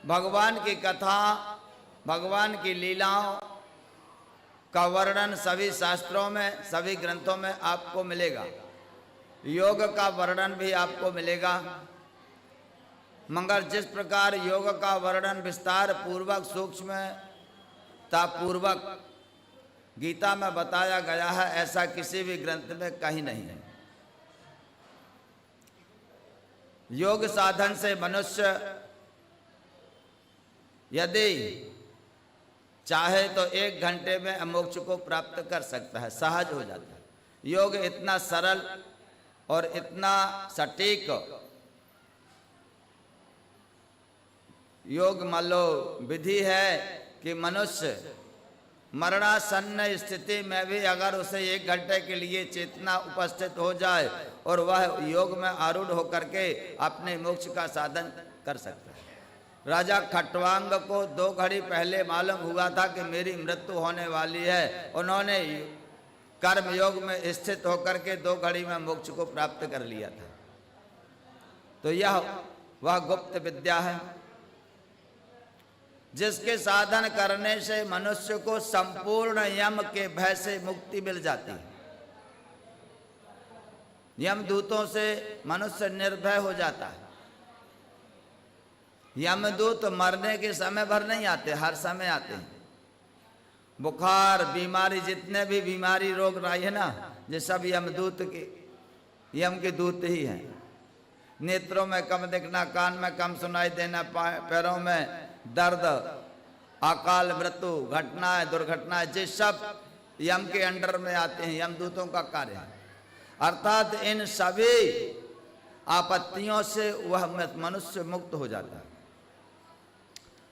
भगवान की कथा, भगवान की लीलाओं का वर्णन सभी शास्त्रों में, सभी ग्रंथों में आपको मिलेगा। योग का वर्णन भी आपको मिलेगा, मगर जिस प्रकार योग का वर्णन विस्तार पूर्वक, सूक्ष्मता पूर्वक गीता में बताया गया है, ऐसा किसी भी ग्रंथ में कहीं नहीं है। योग साधन से मनुष्य यदि चाहे तो 1 घंटे में मोक्ष को प्राप्त कर सकता है, सहज हो जाता है। योग इतना सरल और इतना सटीक योग मान लो विधि है कि मनुष्य मरणासन्न स्थिति में भी अगर उसे 1 घंटे के लिए चेतना उपस्थित हो जाए और वह योग में आरूढ़ होकर के अपने मोक्ष का साधन कर सकता है। राजा खट्वांग को 2 घड़ी पहले मालूम हुआ था कि मेरी मृत्यु होने वाली है। उन्होंने कर्म योग में स्थित होकर के 2 घड़ी में मोक्ष को प्राप्त कर लिया था। तो यह वह गुप्त विद्या है जिसके साधन करने से मनुष्य को संपूर्ण यम के भय से मुक्ति मिल जाती है। यमदूतों से मनुष्य निर्भय हो जाता है। यमदूत मरने के समय भर नहीं आते, हर समय आते हैं। बुखार, बीमारी, जितने भी बीमारी रोग राई है ना, ये सब यमदूत के, यम के दूत ही हैं। नेत्रों में कम दिखना, कान में कम सुनाई देना, पैरों में दर्द, अकाल मृत्यु, घटनाएं, दुर्घटनाएं, ये सब यम के अंडर में आते हैं, यमदूतों का कार्य है। अर्थात इन सभी आपत्तियों से वह मनुष्य मुक्त हो जाता है।